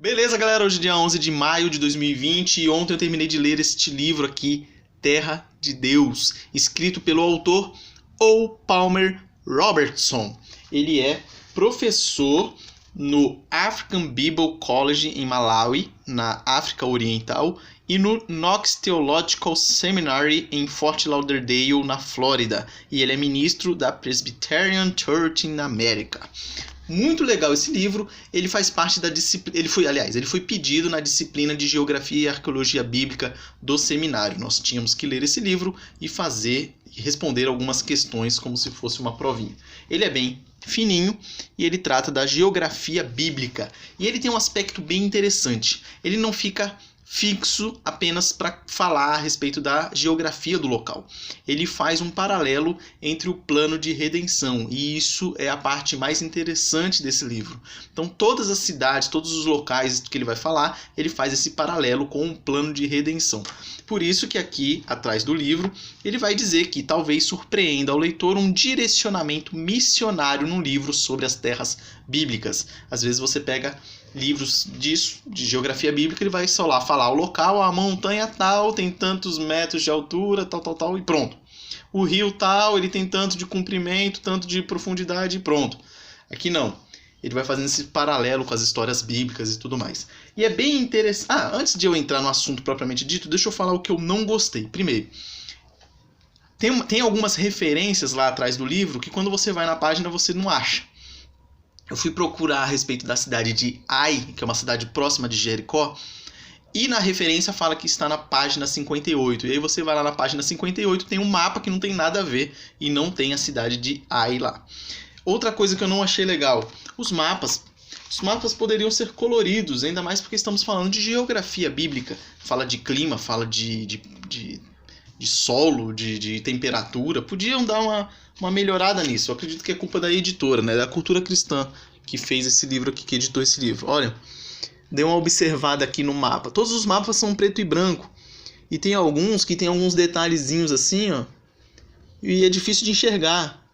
Beleza, galera? Hoje é dia 11 de maio de 2020 e ontem eu terminei de ler este livro aqui, Terra de Deus, escrito pelo autor O. Palmer Robertson. Ele é professor no African Bible College em Malawi, na África Oriental, e no Knox Theological Seminary em Fort Lauderdale, na Flórida. E ele é ministro da Presbyterian Church na América. Muito legal esse livro. Ele faz parte da disciplina. Ele foi pedido na disciplina de Geografia e Arqueologia Bíblica do seminário. Nós tínhamos que ler esse livro e responder algumas questões como se fosse uma provinha. Ele é bem fininho e ele trata da geografia bíblica. E ele tem um aspecto bem interessante. Ele não fica fixo apenas para falar a respeito da geografia do local. Ele faz um paralelo entre o plano de redenção, e isso é a parte mais interessante desse livro. Então todas as cidades, todos os locais que ele vai falar, ele faz esse paralelo com um plano de redenção. Por isso que aqui, atrás do livro, ele vai dizer que talvez surpreenda ao leitor um direcionamento missionário num livro sobre as terras bíblicas. Às vezes você pega livros disso, de geografia bíblica, ele vai só lá falar o local, a montanha tal tem tantos metros de altura, tal, e pronto. O rio tal, ele tem tanto de comprimento, tanto de profundidade, e pronto. Aqui não. Ele vai fazendo esse paralelo com as histórias bíblicas e tudo mais. E é bem interessante. Antes de eu entrar no assunto propriamente dito, deixa eu falar o que eu não gostei. Primeiro, tem algumas referências lá atrás do livro que quando você vai na página você não acha. Eu fui procurar a respeito da cidade de Ai, que é uma cidade próxima de Jericó, e na referência fala que está na página 58. E aí você vai lá na página 58, tem um mapa que não tem nada a ver e não tem a cidade de Ai lá. Outra coisa que eu não achei legal, os mapas poderiam ser coloridos, ainda mais porque estamos falando de geografia bíblica. Fala de clima, fala de solo, de temperatura. Podiam dar uma melhorada nisso. Eu acredito que é culpa da editora, né, da Cultura Cristã, que fez esse livro aqui, que editou esse livro. Olha, dê uma observada aqui no mapa. Todos os mapas são preto e branco. E tem alguns que tem alguns detalhezinhos assim, ó. E é difícil de enxergar.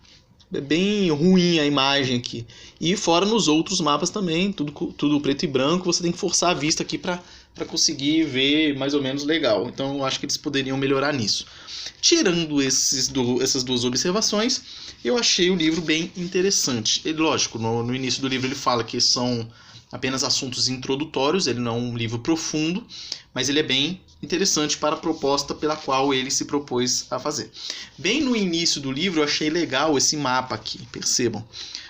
É bem ruim a imagem aqui. E fora nos outros mapas também, tudo preto e branco. Você tem que forçar a vista aqui para conseguir ver mais ou menos legal. Então eu acho que eles poderiam melhorar nisso. Tirando essas duas observações, eu achei o livro bem interessante. Ele, lógico, no início do livro ele fala que são apenas assuntos introdutórios, ele não é um livro profundo, mas ele é bem interessante para a proposta pela qual ele se propôs a fazer. Bem no início do livro eu achei legal esse mapa aqui, percebam.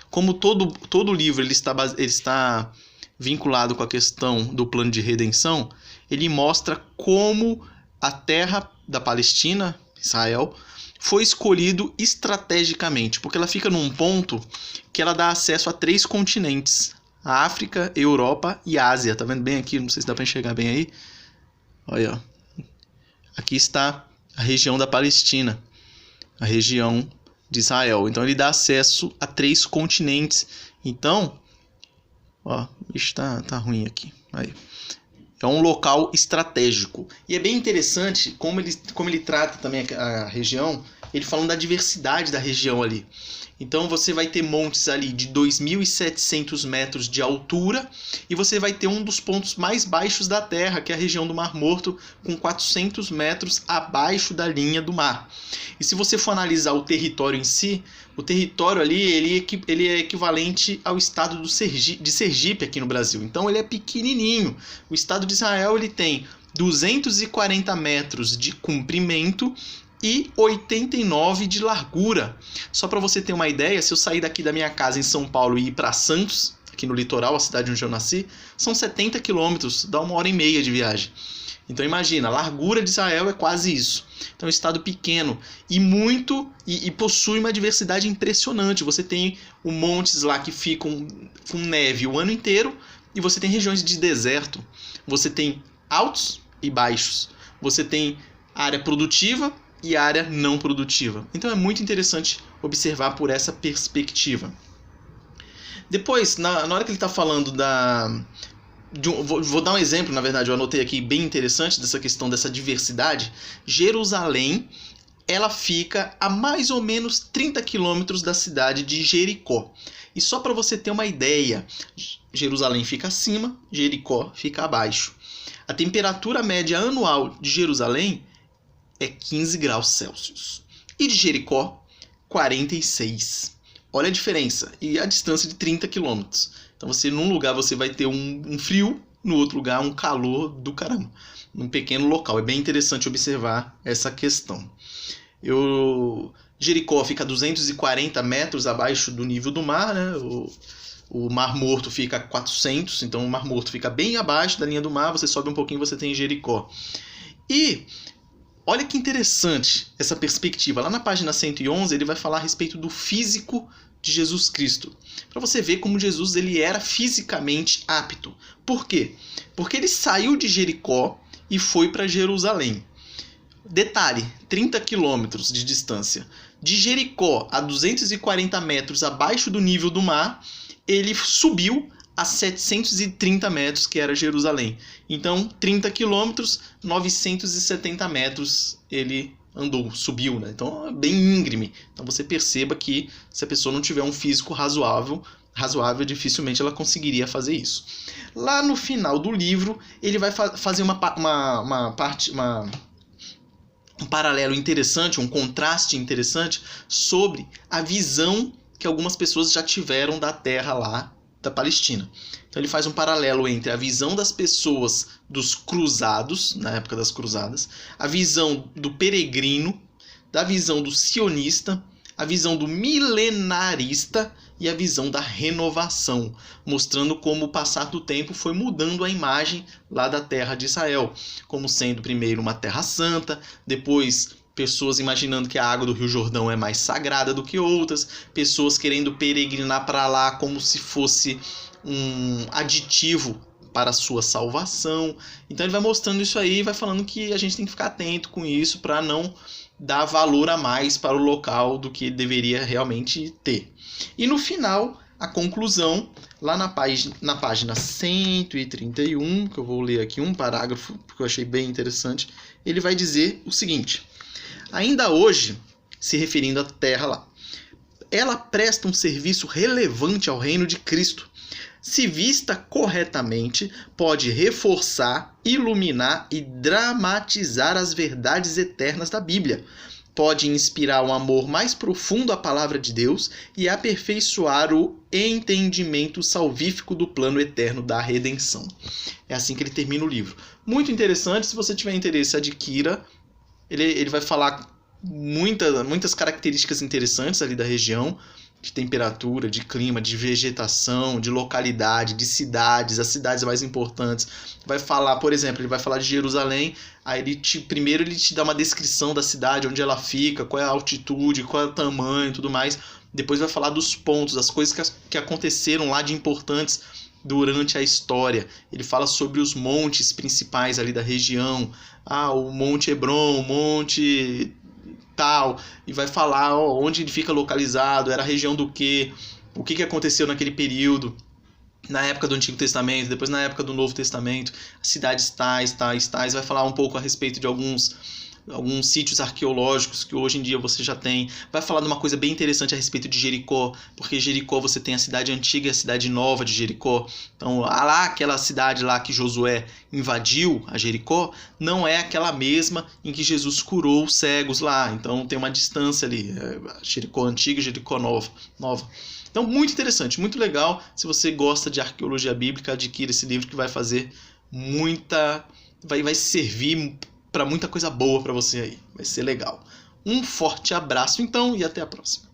Como todo livro ele está vinculado com a questão do plano de redenção, ele mostra como a terra da Palestina, Israel, foi escolhido estrategicamente, porque ela fica num ponto que ela dá acesso a 3 continentes: a África, Europa e Ásia. Tá vendo bem aqui? Não sei se dá para enxergar bem aí. Olha, ó. Aqui está a região da Palestina, a região de Israel. Então ele dá acesso a 3 continentes. Então, ó, bicho, tá ruim aqui. Aí. É um local estratégico. E é bem interessante como ele trata também a região, ele falando da diversidade da região ali. Então você vai ter montes ali de 2.700 metros de altura e você vai ter um dos pontos mais baixos da Terra, que é a região do Mar Morto, com 400 metros abaixo da linha do mar. E se você for analisar o território em si, o território ali ele é equivalente ao estado de Sergipe aqui no Brasil. Então ele é pequenininho. O estado de Israel ele tem 240 metros de comprimento e 89 de largura. Só para você ter uma ideia, se eu sair daqui da minha casa em São Paulo e ir para Santos, aqui no litoral, a cidade onde eu nasci, são 70 quilômetros, dá 1h30 de viagem. Então imagina, a largura de Israel é quase isso. Então é um estado pequeno e possui uma diversidade impressionante. Você tem montes lá que ficam com neve o ano inteiro e você tem regiões de deserto. Você tem altos e baixos. Você tem área produtiva e área não produtiva. Então é muito interessante observar por essa perspectiva. Depois, na hora que ele está falando vou dar um exemplo, na verdade, eu anotei aqui bem interessante dessa questão dessa diversidade. Jerusalém, ela fica a mais ou menos 30 quilômetros da cidade de Jericó. E só para você ter uma ideia, Jerusalém fica acima, Jericó fica abaixo. A temperatura média anual de Jerusalém é 15 graus Celsius. E de Jericó, 46. Olha a diferença. E a distância de 30 quilômetros. Então, num lugar você vai ter um frio, no outro lugar um calor do caramba. Num pequeno local. É bem interessante observar essa questão. Jericó fica a 240 metros abaixo do nível do mar, né? O Mar Morto fica a 400, então o Mar Morto fica bem abaixo da linha do mar, você sobe um pouquinho, você tem Jericó. E olha que interessante essa perspectiva. Lá na página 111 ele vai falar a respeito do físico de Jesus Cristo. Para você ver como Jesus ele era fisicamente apto. Por quê? Porque ele saiu de Jericó e foi para Jerusalém. Detalhe, 30 quilômetros de distância. De Jericó a 240 metros abaixo do nível do mar, ele subiu a 730 metros, que era Jerusalém. Então, 30 quilômetros, 970 metros ele andou, subiu, né? Então, é bem íngreme. Então, você perceba que se a pessoa não tiver um físico razoável, dificilmente ela conseguiria fazer isso. Lá no final do livro, ele vai fazer um paralelo interessante, um contraste interessante sobre a visão que algumas pessoas já tiveram da terra lá da Palestina. Então ele faz um paralelo entre a visão das pessoas dos cruzados, na época das cruzadas, a visão do peregrino, da visão do sionista, a visão do milenarista e a visão da renovação, mostrando como o passar do tempo foi mudando a imagem lá da terra de Israel, como sendo primeiro uma terra santa, depois pessoas imaginando que a água do Rio Jordão é mais sagrada do que outras, pessoas querendo peregrinar para lá como se fosse um aditivo para a sua salvação. Então ele vai mostrando isso aí e vai falando que a gente tem que ficar atento com isso para não dar valor a mais para o local do que deveria realmente ter. E no final, a conclusão, lá na página 131, que eu vou ler aqui um parágrafo, porque eu achei bem interessante, ele vai dizer o seguinte: ainda hoje, se referindo à terra lá, ela presta um serviço relevante ao reino de Cristo. Se vista corretamente, pode reforçar, iluminar e dramatizar as verdades eternas da Bíblia. Pode inspirar um amor mais profundo à palavra de Deus e aperfeiçoar o entendimento salvífico do plano eterno da redenção. É assim que ele termina o livro. Muito interessante, se você tiver interesse, adquira. Ele vai falar muitas características interessantes ali da região, de temperatura, de clima, de vegetação, de localidade, de cidades, as cidades mais importantes. Vai falar, por exemplo, ele vai falar de Jerusalém, aí primeiro ele te dá uma descrição da cidade, onde ela fica, qual é a altitude, qual é o tamanho e tudo mais. Depois vai falar dos pontos, das coisas que aconteceram lá de importantes durante a história. Ele fala sobre os montes principais ali da região. O Monte Hebron, o Monte tal, e vai falar onde ele fica localizado, era a região do quê, o que aconteceu naquele período, na época do Antigo Testamento, depois na época do Novo Testamento, as cidades tais, vai falar um pouco a respeito de alguns sítios arqueológicos que hoje em dia você já tem. Vai falar de uma coisa bem interessante a respeito de Jericó, porque Jericó você tem a cidade antiga e a cidade nova de Jericó. Então, lá aquela cidade lá que Josué invadiu, a Jericó, não é aquela mesma em que Jesus curou os cegos lá. Então, tem uma distância ali, Jericó antiga e Jericó nova. Então, muito interessante, muito legal. Se você gosta de arqueologia bíblica, adquira esse livro que vai fazer vai servir para muita coisa boa para você aí. Vai ser legal. Um forte abraço então e até a próxima.